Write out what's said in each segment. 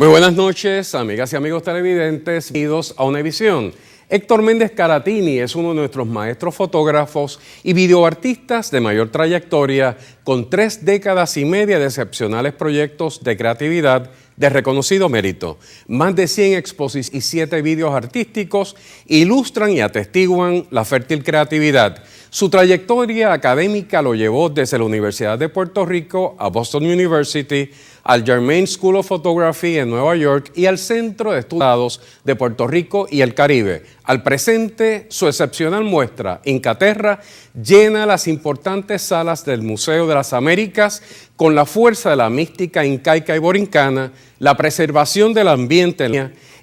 Muy buenas noches, amigas y amigos televidentes, bienvenidos a Univisión. Héctor Méndez Caratini es uno de nuestros maestros fotógrafos y videoartistas de mayor trayectoria, con 3 décadas y media de excepcionales proyectos de creatividad de reconocido mérito. Más de 100 exposiciones y 7 vídeos artísticos ilustran y atestiguan la fértil creatividad. Su trayectoria académica lo llevó desde la Universidad de Puerto Rico a Boston University, al Germain School of Photography en Nueva York y al Centro de Estudios de Puerto Rico y el Caribe. Al presente, su excepcional muestra, Incaterra, llena las importantes salas del Museo de las Américas con la fuerza de la mística incaica y borincana, la preservación del ambiente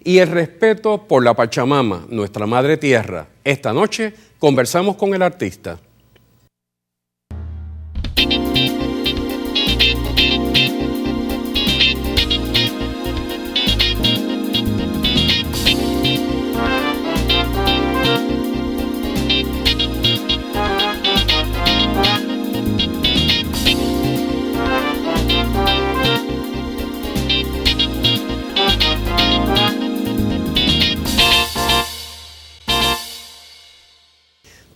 y el respeto por la Pachamama, nuestra madre tierra. Esta noche conversamos con el artista.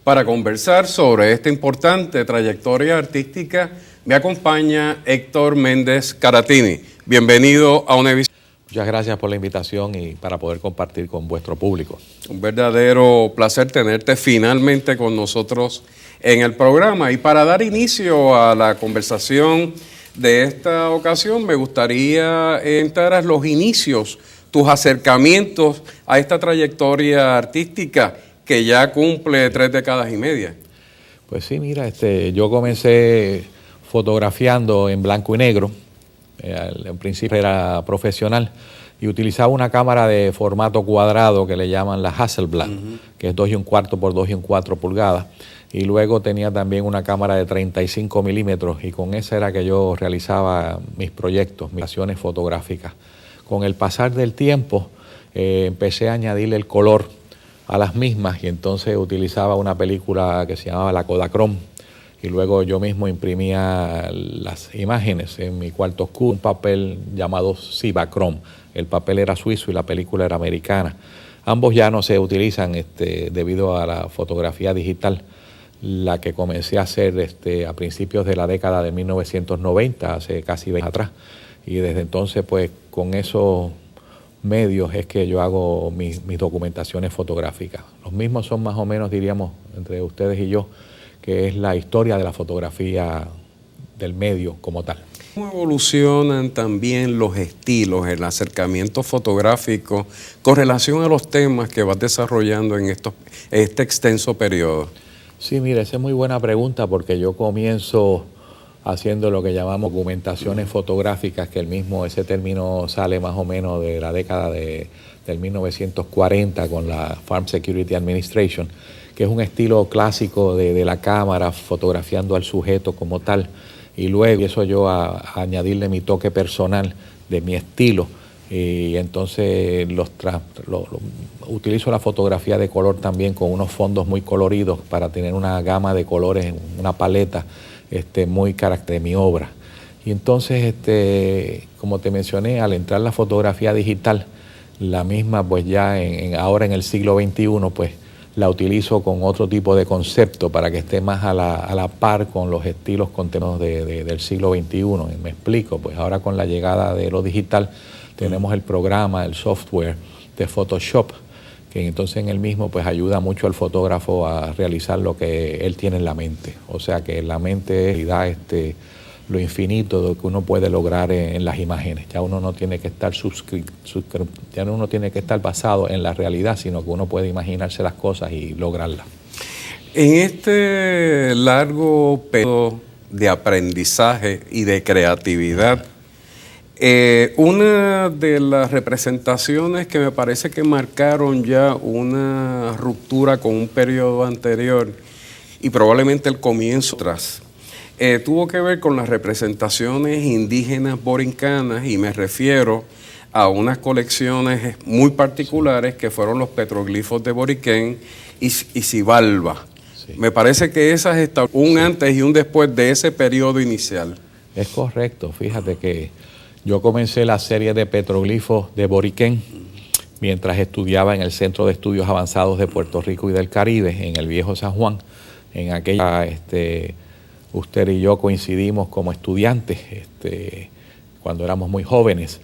Para conversar sobre esta importante trayectoria artística, me acompaña Héctor Méndez Caratini. Bienvenido a Univisión. Muchas gracias por la invitación y para poder compartir con vuestro público. Un verdadero placer tenerte finalmente con nosotros en el programa. Y para dar inicio a la conversación de esta ocasión, me gustaría entrar a los inicios, tus acercamientos a esta trayectoria artística que ya cumple 3 décadas y media. Pues sí, mira, yo comencé fotografiando en blanco y negro. En principio era profesional y utilizaba una cámara de formato cuadrado que le llaman la Hasselblad, que es 2 1/4 por 2 1/4 pulgadas. Y luego tenía también una cámara de 35 milímetros y con esa era que yo realizaba mis proyectos, mis acciones fotográficas. Con el pasar del tiempo empecé a añadirle el color a las mismas y entonces utilizaba una película que se llamaba la Kodachrome y luego yo mismo imprimía las imágenes en mi cuarto oscuro, un papel llamado Cibachrome. El papel era suizo y la película era americana. Ambos ya no se utilizan debido a la fotografía digital, la que comencé a hacer a principios de la década de 1990, hace casi 20 años atrás, y desde entonces pues con esos medios es que yo hago mis documentaciones fotográficas. Los mismos son más o menos, diríamos, entre ustedes y yo, que es la historia de la fotografía del medio como tal. ¿Cómo evolucionan también los estilos, el acercamiento fotográfico con relación a los temas que vas desarrollando en este extenso periodo? Sí, mira, esa es muy buena pregunta porque yo comienzo haciendo lo que llamamos documentaciones fotográficas, que ese término sale más o menos de la década del 1940 con la Farm Security Administration, que es un estilo clásico de la cámara fotografiando al sujeto como tal, y luego empiezo yo a añadirle mi toque personal de mi estilo, y entonces utilizo la fotografía de color también con unos fondos muy coloridos para tener una gama de colores, una paleta muy característica de mi obra. Y entonces, como te mencioné, al entrar la fotografía digital, la misma pues ya ahora en el siglo XXI, pues la utilizo con otro tipo de concepto para que esté más a la par con los estilos contemporáneos del siglo XXI. Me explico, pues ahora con la llegada de lo digital tenemos el programa, el software de Photoshop, que entonces en el mismo pues ayuda mucho al fotógrafo a realizar lo que él tiene en la mente. O sea que la mente da lo infinito de lo que uno puede lograr en las imágenes. Ya uno no tiene que estar ya uno tiene que estar basado en la realidad, sino que uno puede imaginarse las cosas y lograrlas. En este largo periodo de aprendizaje y de creatividad, una de las representaciones que me parece que marcaron ya una ruptura con un periodo anterior y probablemente el comienzo tras, tuvo que ver con las representaciones indígenas borincanas, y me refiero a unas colecciones muy particulares que fueron los petroglifos de Boriquén y Xibalba. Sí. Me parece que esas están un antes y un después de ese periodo inicial. Es correcto, fíjate que Yo comencé la serie de petroglifos de Boriquén mientras estudiaba en el Centro de Estudios Avanzados de Puerto Rico y del Caribe, en el Viejo San Juan. En aquella, usted y yo coincidimos como estudiantes cuando éramos muy jóvenes.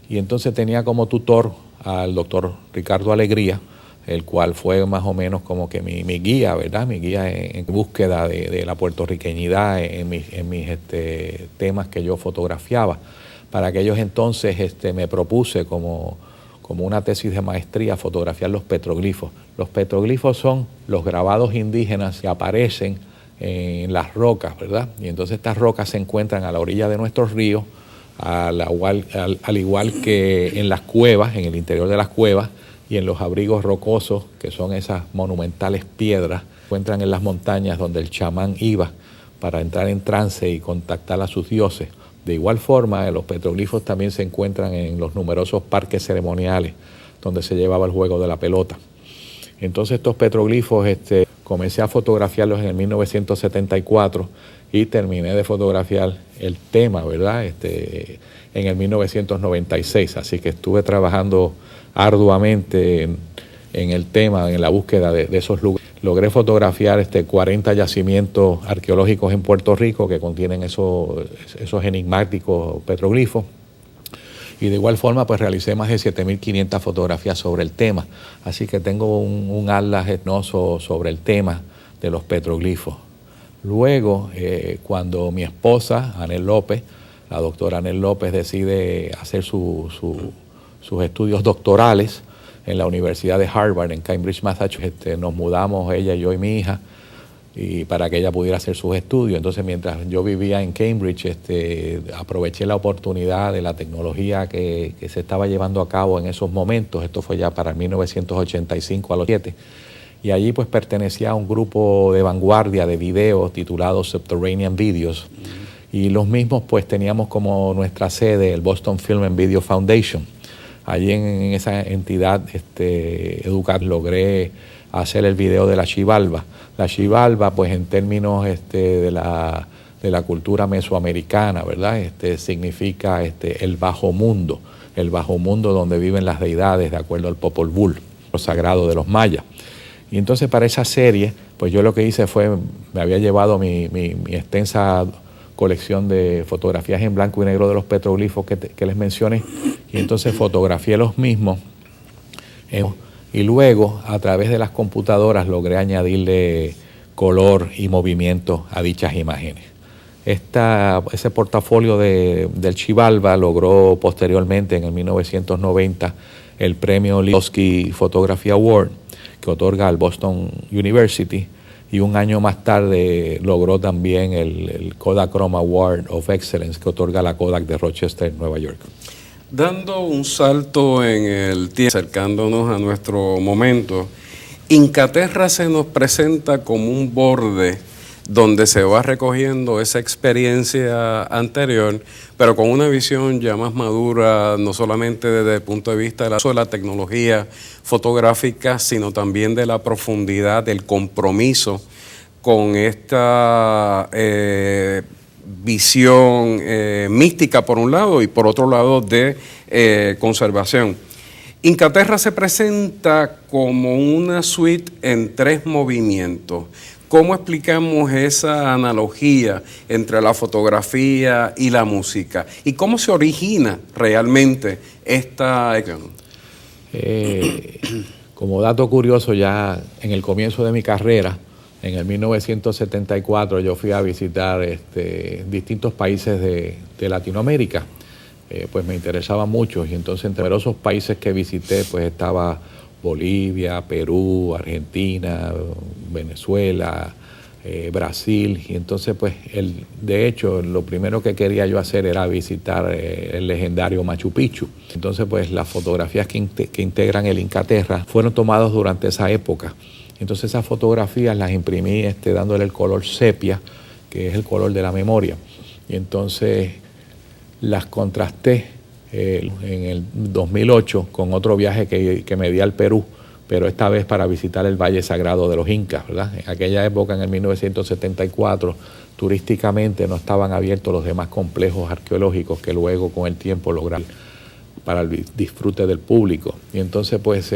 Y entonces tenía como tutor al doctor Ricardo Alegría, el cual fue más o menos como que mi guía, ¿verdad? Mi guía en búsqueda de la puertorriqueñidad en mis temas que yo fotografiaba. Para aquellos entonces me propuse como una tesis de maestría fotografiar los petroglifos. Los petroglifos son los grabados indígenas que aparecen en las rocas, ¿verdad? Y entonces estas rocas se encuentran a la orilla de nuestros ríos, al igual que en las cuevas, en el interior de las cuevas, y en los abrigos rocosos, que son esas monumentales piedras, se encuentran en las montañas donde el chamán iba para entrar en trance y contactar a sus dioses. De igual forma, los petroglifos también se encuentran en los numerosos parques ceremoniales donde se llevaba el juego de la pelota. Entonces estos petroglifos comencé a fotografiarlos en el 1974 y terminé de fotografiar el tema, ¿verdad? En el 1996, así que estuve trabajando arduamente en el tema, en la búsqueda de esos lugares. Logré fotografiar 40 yacimientos arqueológicos en Puerto Rico que contienen esos enigmáticos petroglifos. Y de igual forma, pues realicé más de 7.500 fotografías sobre el tema. Así que tengo un atlas etnoso sobre el tema de los petroglifos. Luego, cuando mi esposa, Anel López, la doctora Anel López, decide hacer sus estudios doctorales en la Universidad de Harvard, en Cambridge, Massachusetts, nos mudamos, ella, yo y mi hija, y para que ella pudiera hacer sus estudios. Entonces, mientras yo vivía en Cambridge, aproveché la oportunidad de la tecnología que se estaba llevando a cabo en esos momentos. Esto fue ya para el 1985 a los 7. Y allí pues pertenecía a un grupo de vanguardia de videos titulado Subterranean Videos. Y los mismos pues teníamos como nuestra sede el Boston Film and Video Foundation. Allí en esa entidad logré hacer el video de la Xibalba. La Xibalba, pues en términos de la cultura mesoamericana, ¿verdad? Significa el bajo mundo donde viven las deidades, de acuerdo al Popol Vuh, lo sagrado de los mayas. Y entonces para esa serie, pues yo lo que hice fue, me había llevado mi extensa colección de fotografías en blanco y negro de los petroglifos que les mencioné, y entonces fotografié los mismos y luego a través de las computadoras logré añadirle color y movimiento a dichas imágenes. Ese portafolio del Xibalba logró posteriormente en el 1990 el premio Lihotzky Photography Award que otorga al Boston University, y un año más tarde logró también el Kodachrome Award of Excellence que otorga la Kodak de Rochester, Nueva York. Dando un salto en el tiempo, acercándonos a nuestro momento, Incaterra se nos presenta como un borde donde se va recogiendo esa experiencia anterior, pero con una visión ya más madura, no solamente desde el punto de vista de la tecnología fotográfica, sino también de la profundidad, del compromiso con esta visión mística por un lado y por otro lado de conservación. Incaterra se presenta como una suite en 3 movimientos. ¿Cómo explicamos esa analogía entre la fotografía y la música? ¿Y cómo se origina realmente esta acción? Como dato curioso, ya en el comienzo de mi carrera, en el 1974, yo fui a visitar distintos países de Latinoamérica. Pues me interesaba mucho, y entonces entre numerosos países que visité pues estaba Bolivia, Perú, Argentina, Venezuela, Brasil, y entonces pues de hecho lo primero que quería yo hacer era visitar el legendario Machu Picchu. Entonces pues las fotografías que integran el Incaterra fueron tomadas durante esa época. Entonces esas fotografías las imprimí dándole el color sepia, que es el color de la memoria, y entonces las contrasté en el 2008 con otro viaje que me di al Perú pero esta vez para visitar el Valle Sagrado de los Incas, ¿verdad? En aquella época, en el 1974, turísticamente no estaban abiertos los demás complejos arqueológicos que luego con el tiempo lograron para el disfrute del público. Y entonces pues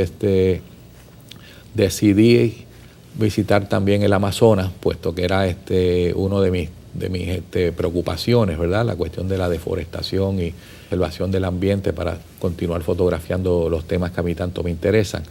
decidí visitar también el Amazonas, puesto que era uno de mis preocupaciones, ¿verdad? La cuestión de la deforestación y conservación del ambiente para continuar fotografiando los temas que a mí tanto me interesan.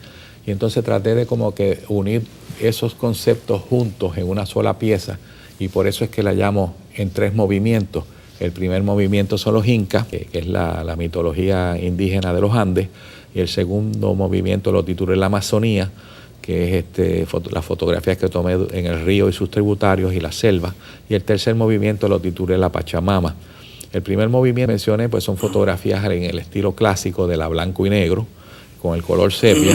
Y entonces traté de como que unir esos conceptos juntos en una sola pieza, y por eso es que la llamo en 3 movimientos. El primer movimiento son los incas, que es la mitología indígena de los Andes, y el segundo movimiento lo titulé La Amazonía, que es las fotografías que tomé en el río y sus tributarios y la selva, y el tercer movimiento lo titulé La Pachamama. El primer movimiento que mencioné pues son fotografías en el estilo clásico de la blanco y negro, con el color sepia,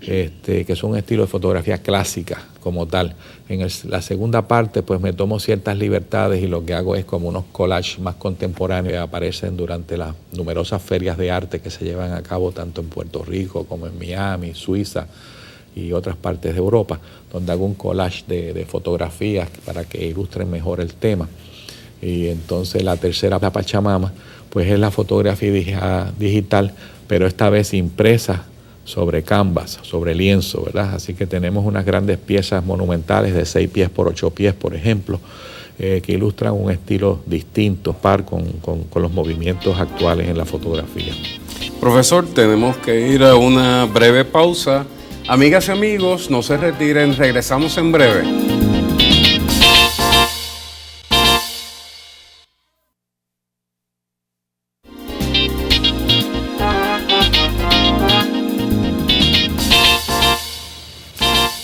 que es un estilo de fotografía clásica como tal. En la segunda parte pues me tomo ciertas libertades y lo que hago es como unos collages más contemporáneos que aparecen durante las numerosas ferias de arte que se llevan a cabo tanto en Puerto Rico como en Miami, Suiza y otras partes de Europa, donde hago un collage de fotografías para que ilustren mejor el tema. Y entonces la tercera, la Pachamama, pues es la fotografía digital, pero esta vez impresa sobre canvas, sobre lienzo, ¿verdad? Así que tenemos unas grandes piezas monumentales de 6 pies por 8 pies, por ejemplo, que ilustran un estilo distinto, par con los movimientos actuales en la fotografía. Profesor, tenemos que ir a una breve pausa. Amigas y amigos, no se retiren, regresamos en breve.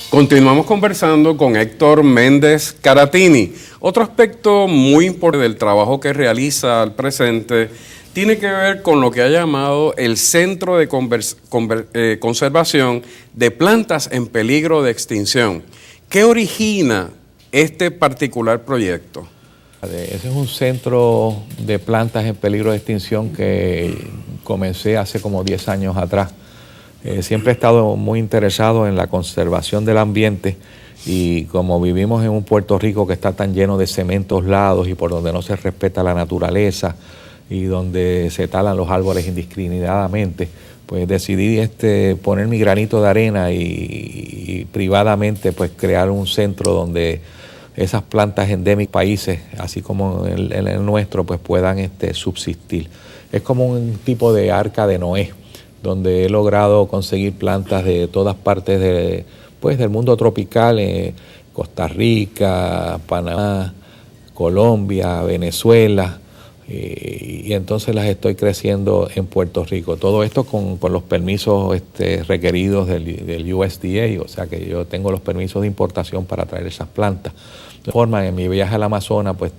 Continuamos conversando con Héctor Méndez Caratini. Otro aspecto muy importante del trabajo que realiza al presente tiene que ver con lo que ha llamado el Centro de Conservación de Plantas en Peligro de Extinción. ¿Qué origina este particular proyecto? Ese es un centro de plantas en peligro de extinción que comencé hace como 10 años atrás. Siempre he estado muy interesado en la conservación del ambiente, y como vivimos en un Puerto Rico que está tan lleno de cementos lados y por donde no se respeta la naturaleza y donde se talan los árboles indiscriminadamente, pues decidí poner mi granito de arena y privadamente pues crear un centro donde esas plantas endémicas países, así como en el nuestro, pues puedan subsistir. Es como un tipo de arca de Noé, donde he logrado conseguir plantas de todas partes del mundo tropical, Costa Rica, Panamá, Colombia, Venezuela, y entonces las estoy creciendo en Puerto Rico. Todo esto con los permisos requeridos del USDA, o sea que yo tengo los permisos de importación para traer esas plantas. De forma, en mi viaje al Amazonas, pues,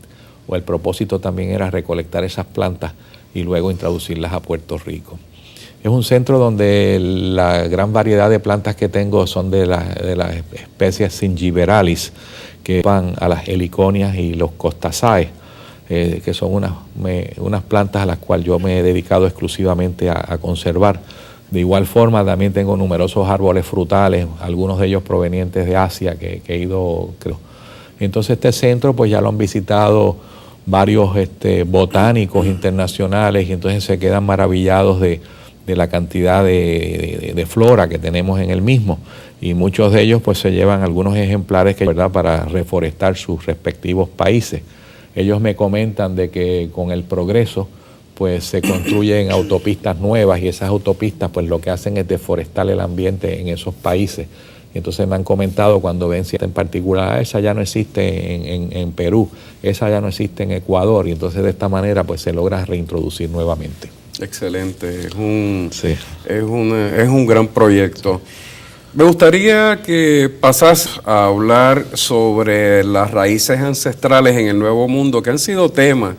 el propósito también era recolectar esas plantas y luego introducirlas a Puerto Rico. Es un centro donde la gran variedad de plantas que tengo son de las especies Zingiberalis, que van a las heliconias y los costaceae, que son unas plantas a las cuales yo me he dedicado exclusivamente a conservar. De igual forma también tengo numerosos árboles frutales, algunos de ellos provenientes de Asia que he ido, creo. Entonces este centro pues ya lo han visitado varios botánicos internacionales, y entonces se quedan maravillados de la cantidad de flora que tenemos en el mismo, y muchos de ellos pues se llevan algunos ejemplares ¿verdad?, para reforestar sus respectivos países. Ellos me comentan de que con el progreso pues se construyen autopistas nuevas, y esas autopistas pues lo que hacen es deforestar el ambiente en esos países. Y entonces me han comentado cuando ven en particular, esa ya no existe en Perú, esa ya no existe en Ecuador, y entonces de esta manera pues se logra reintroducir nuevamente. Excelente, es un gran proyecto. Me gustaría que pasas a hablar sobre las raíces ancestrales en el Nuevo Mundo, que han sido temas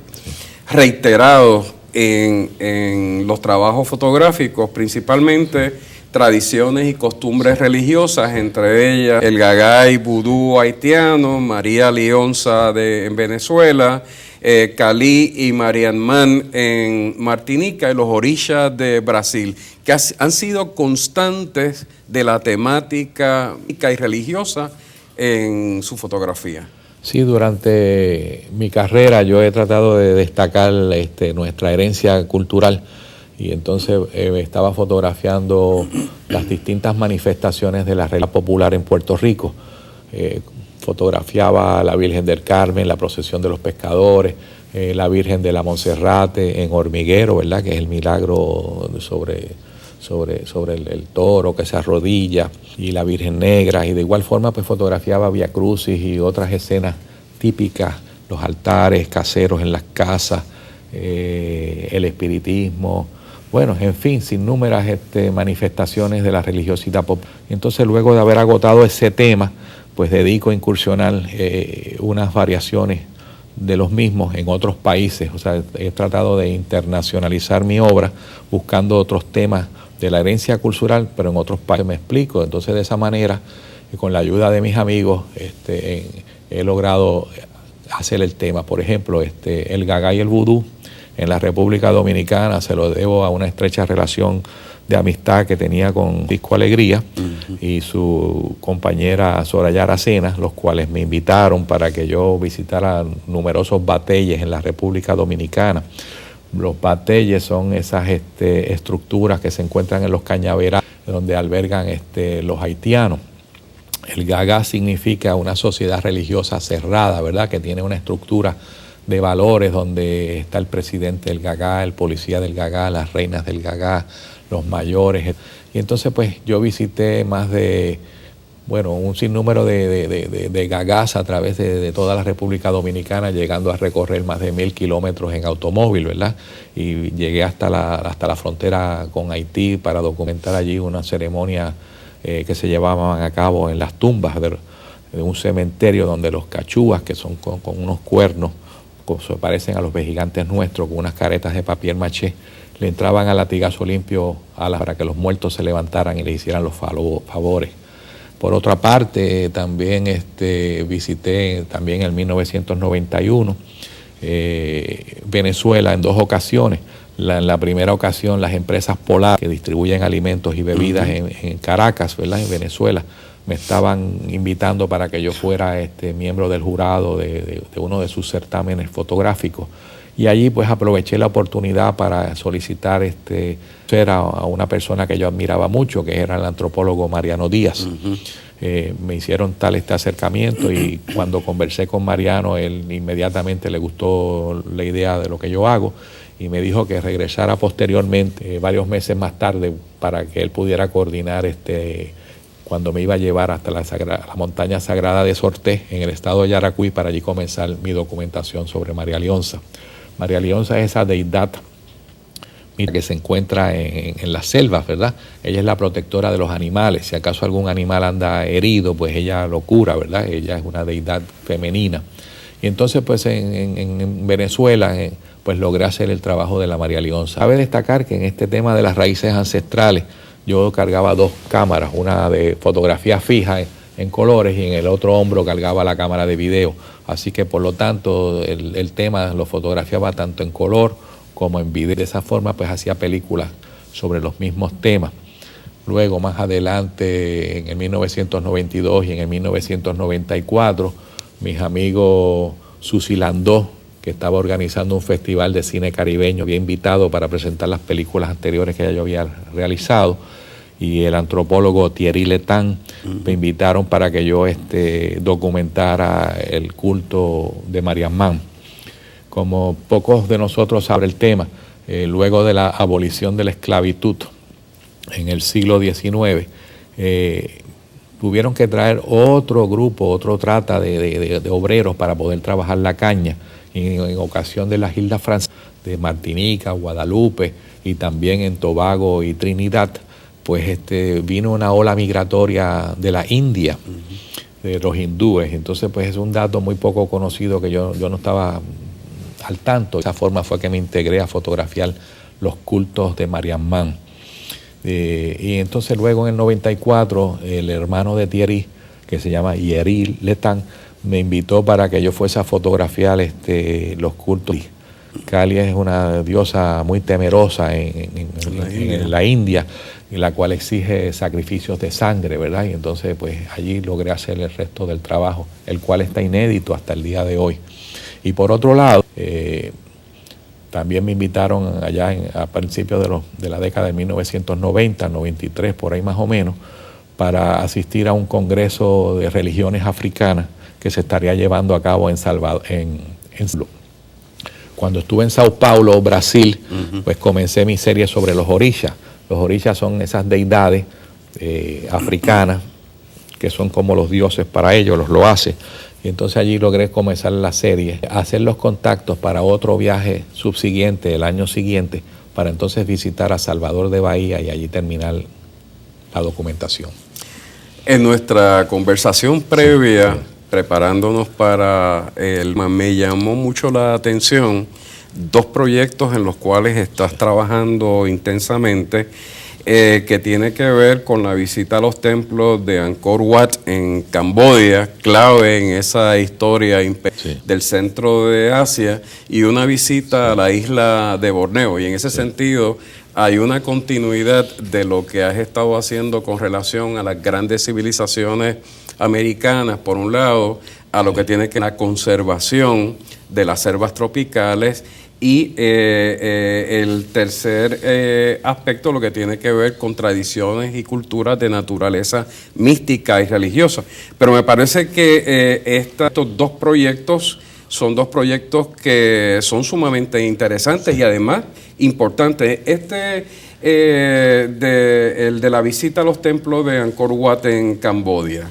reiterados en los trabajos fotográficos, principalmente tradiciones y costumbres religiosas, entre ellas el gagay vudú haitiano, María Lionza en Venezuela, Calí y Marianman en Martinica y los orishas de Brasil, que han sido constantes de la temática y religiosa en su fotografía. Sí, durante mi carrera yo he tratado de destacar nuestra herencia cultural y entonces estaba fotografiando las distintas manifestaciones de la religión popular en Puerto Rico. Fotografiaba a la Virgen del Carmen, la procesión de los pescadores, la Virgen de la Monserrate en Hormiguero, ¿verdad? Que es el milagro sobre el toro que se arrodilla, y la Virgen Negra, y de igual forma pues fotografiaba Vía Crucis y otras escenas típicas, los altares caseros en las casas, el espiritismo, bueno, en fin, sin númeras manifestaciones de la religiosidad popular. Entonces, luego de haber agotado ese tema, pues dedico a incursionar unas variaciones de los mismos en otros países. O sea, he tratado de internacionalizar mi obra buscando otros temas de la herencia cultural, pero en otros países. Me explico. Entonces, de esa manera, con la ayuda de mis amigos, he logrado hacer el tema. Por ejemplo, el gagá y el vudú en la República Dominicana se lo debo a una estrecha relación de amistad que tenía con Disco Alegría y su compañera Soraya Aracena, los cuales me invitaron para que yo visitara numerosos bateyes en la República Dominicana. Los bateyes son esas estructuras que se encuentran en los cañaverales donde albergan los haitianos. El gagá significa una sociedad religiosa cerrada, ¿verdad? Que tiene una estructura de valores donde está el presidente del gagá, el policía del gagá, las reinas del gagá, los mayores. Y entonces pues yo visité más de, bueno, un sinnúmero de gagás a través de toda la República Dominicana, llegando a recorrer más de 1000 kilómetros en automóvil, ¿verdad? Y llegué hasta la frontera con Haití para documentar allí una ceremonia que se llevaban a cabo en las tumbas de un cementerio donde los cachúas, que son con unos cuernos, se parecen a los gigantes nuestros, con unas caretas de papier maché, le entraban a latigazo limpio para que los muertos se levantaran y le hicieran los favores. Por otra parte, también visité también en 1991 Venezuela en 2 ocasiones. En la primera ocasión, las empresas Polar, que distribuyen alimentos y bebidas en Caracas, ¿verdad? En Venezuela, me estaban invitando para que yo fuera miembro del jurado de uno de sus certámenes fotográficos. Y allí pues aproveché la oportunidad para solicitar a una persona que yo admiraba mucho, que era el antropólogo Mariano Díaz. Me hicieron tal acercamiento y cuando conversé con Mariano, él inmediatamente le gustó la idea de lo que yo hago y me dijo que regresara posteriormente, varios meses más tarde, para que él pudiera coordinar cuando me iba a llevar hasta la montaña sagrada de Sorté, en el estado de Yaracuy, para allí comenzar mi documentación sobre María Lionza. María Lionza es esa deidad que se encuentra en las selvas, ¿verdad? Ella es la protectora de los animales. Si acaso algún animal anda herido, pues ella lo cura, ¿verdad? Ella es una deidad femenina. Y entonces, pues en Venezuela, pues logré hacer el trabajo de la María Lionza. Cabe destacar que en este tema de las raíces ancestrales, yo cargaba 2 cámaras, una de fotografía fija en colores y en el otro hombro cargaba la cámara de video. Así que por lo tanto el tema lo fotografiaba tanto en color como en video. De esa forma pues hacía películas sobre los mismos temas. Luego más adelante en el 1992 y en el 1994 mis amigos Susi Landó, que estaba organizando un festival de cine caribeño, había invitado para presentar las películas anteriores que ya yo había realizado, y el antropólogo Thierry Letán me invitaron para que yo documentara el culto de Marianman. Como pocos de nosotros saben el tema, luego de la abolición de la esclavitud en el siglo XIX, tuvieron que traer otro grupo, otro trata de obreros para poder trabajar la caña. En ocasión de las islas francesas, de Martinica, Guadalupe y también en Tobago y Trinidad, pues vino una ola migratoria de la India, de los hindúes. Entonces pues es un dato muy poco conocido que yo no estaba al tanto. De esa forma fue que me integré a fotografiar los cultos de Marianman. Y entonces luego en el 94 el hermano de Thierry, que se llama Thierry Letang, me invitó para que yo fuese a fotografiar los cultos. Kali es una diosa muy temerosa en la India, en la cual exige sacrificios de sangre, ¿verdad? Y entonces pues allí logré hacer el resto del trabajo, el cual está inédito hasta el día de hoy. Y por otro lado, también me invitaron allá a principios de la década de 1990, 93, por ahí más o menos, para asistir a un congreso de religiones africanas que se estaría llevando a cabo en Salvador. Cuando estuve en Sao Paulo, Brasil, pues comencé mi serie sobre los orishas. Los orishas son esas deidades africanas que son como los dioses para ellos, los loaces. Y entonces allí logré comenzar la serie, hacer los contactos para otro viaje subsiguiente, el año siguiente, para entonces visitar a Salvador de Bahía y allí terminar la documentación. En nuestra conversación previa, preparándonos para me llamó mucho la atención dos proyectos en los cuales estás trabajando intensamente, que tiene que ver con la visita a los templos de Angkor Wat en Camboya, clave en esa historia del centro de Asia, y una visita a la isla de Borneo. Y en ese sentido hay una continuidad de lo que has estado haciendo con relación a las grandes civilizaciones americanas, por un lado, a lo que tiene que ver con la conservación de las selvas tropicales, y el tercer aspecto, lo que tiene que ver con tradiciones y culturas de naturaleza mística y religiosa. Pero me parece que estos dos proyectos son dos proyectos que son sumamente interesantes y además importantes. El de la visita a los templos de Angkor Wat en Camboya,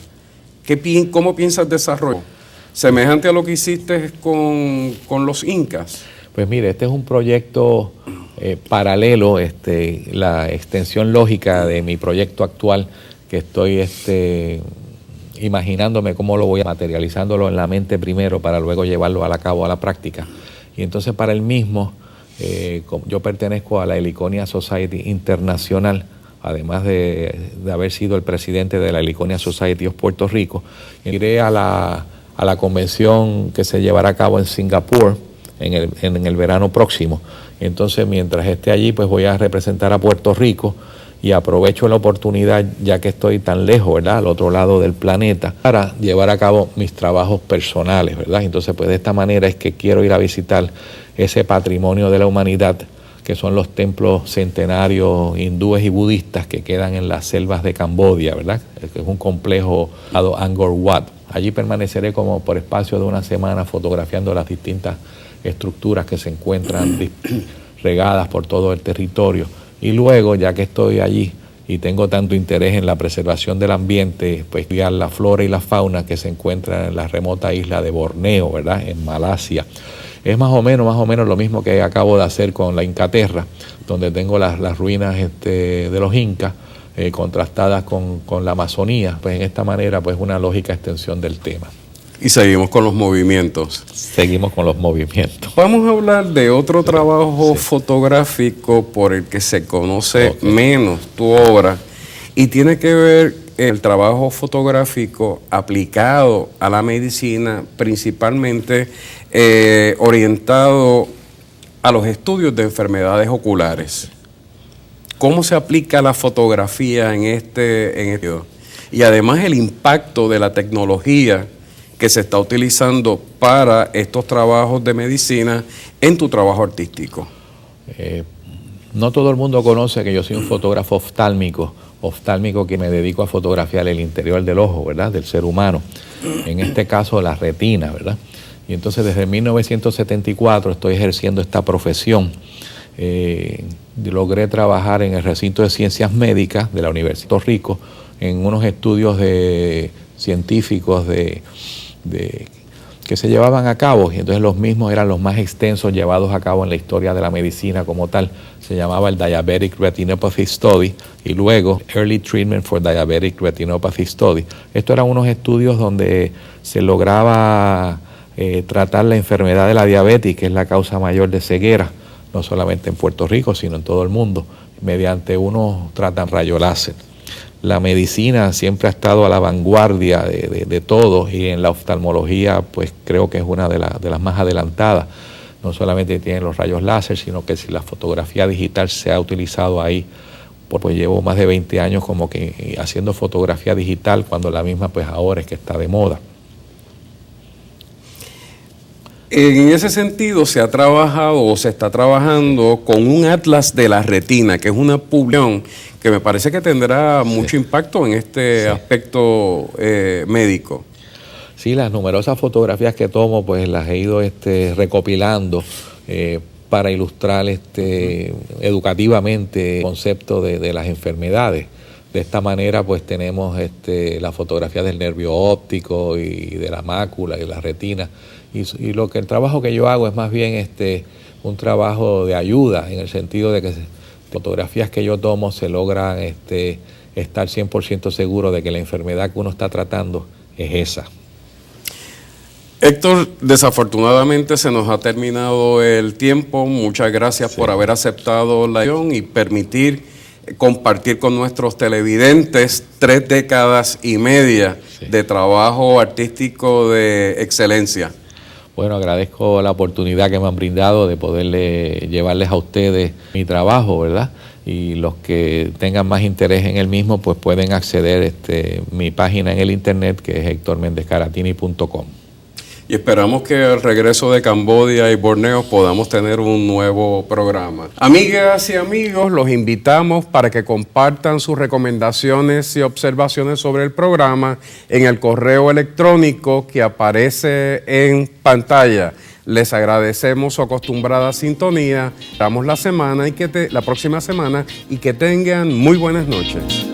¿cómo piensas desarrollar? ¿Semejante a lo que hiciste con los incas? Pues mire, este es un proyecto paralelo, la extensión lógica de mi proyecto actual, que estoy imaginándome cómo lo voy a materializándolo en la mente primero para luego llevarlo a cabo a la práctica. Y entonces para el mismo, yo pertenezco a la Heliconia Society Internacional, además de haber sido el presidente de la Heliconia Society of Puerto Rico. Iré a la convención que se llevará a cabo en Singapur en el verano próximo. Entonces, mientras esté allí, pues voy a representar a Puerto Rico y aprovecho la oportunidad, ya que estoy tan lejos, ¿verdad?, al otro lado del planeta, para llevar a cabo mis trabajos personales, ¿verdad? Entonces, pues de esta manera es que quiero ir a visitar ese patrimonio de la humanidad, que son los templos centenarios hindúes y budistas que quedan en las selvas de Camboya, ¿verdad? Es un complejo llamado Angkor Wat. Allí permaneceré como por espacio de una semana fotografiando las distintas estructuras que se encuentran regadas por todo el territorio. Y luego, ya que estoy allí y tengo tanto interés en la preservación del ambiente, pues estudiar la flora y la fauna que se encuentran en la remota isla de Borneo, ¿verdad?, en Malasia. Es más o menos lo mismo que acabo de hacer con la Incaterra, donde tengo las ruinas de los incas contrastadas con la Amazonía. Pues en esta manera, pues una lógica extensión del tema. Y seguimos con los movimientos. Seguimos con los movimientos. Vamos a hablar de otro trabajo fotográfico por el que se conoce menos tu obra, y tiene que ver el trabajo fotográfico aplicado a la medicina, principalmente orientado a los estudios de enfermedades oculares. ¿Cómo se aplica la fotografía en este? Y además el impacto de la tecnología que se está utilizando para estos trabajos de medicina en tu trabajo artístico. No todo el mundo conoce que yo soy un fotógrafo oftálmico que me dedico a fotografiar el interior del ojo, ¿verdad?, del ser humano. En este caso, la retina, ¿verdad? Y entonces desde 1974 estoy ejerciendo esta profesión. Logré trabajar en el recinto de ciencias médicas de la Universidad de Puerto Rico en unos estudios científicos que se llevaban a cabo, y entonces los mismos eran los más extensos llevados a cabo en la historia de la medicina como tal. Se llamaba el Diabetic Retinopathy Study y luego Early Treatment for Diabetic Retinopathy Study. Estos eran unos estudios donde se lograba tratar la enfermedad de la diabetes, que es la causa mayor de ceguera, no solamente en Puerto Rico, sino en todo el mundo. mediante unos tratan rayo láser. La medicina siempre ha estado a la vanguardia de todo, y en la oftalmología pues creo que es una de las más adelantadas. No solamente tienen los rayos láser, sino que si la fotografía digital se ha utilizado ahí, pues llevo más de 20 años como que haciendo fotografía digital, cuando la misma pues ahora es que está de moda. En ese sentido, se ha trabajado o se está trabajando con un atlas de la retina, que es una publicación que me parece que tendrá mucho impacto en este aspecto médico. Sí, las numerosas fotografías que tomo, pues las he ido recopilando para ilustrar educativamente el concepto de las enfermedades. De esta manera, pues tenemos la fotografía del nervio óptico y de la mácula y la retina. Y el trabajo que yo hago es más bien un trabajo de ayuda, en el sentido de que fotografías que yo tomo se logran estar 100% seguro de que la enfermedad que uno está tratando es esa. Héctor, desafortunadamente se nos ha terminado el tiempo. Muchas gracias por haber aceptado la invitación y permitir compartir con nuestros televidentes 3 décadas y media de trabajo artístico de excelencia. Bueno, agradezco la oportunidad que me han brindado de poderle llevarles a ustedes mi trabajo, ¿verdad? Y los que tengan más interés en el mismo, pues pueden acceder a mi página en el internet, que es hectormendezcaratini.com. Y esperamos que al regreso de Camboya y Borneo podamos tener un nuevo programa. Amigas y amigos, los invitamos para que compartan sus recomendaciones y observaciones sobre el programa en el correo electrónico que aparece en pantalla. Les agradecemos su acostumbrada sintonía. Damos la próxima semana y que tengan muy buenas noches.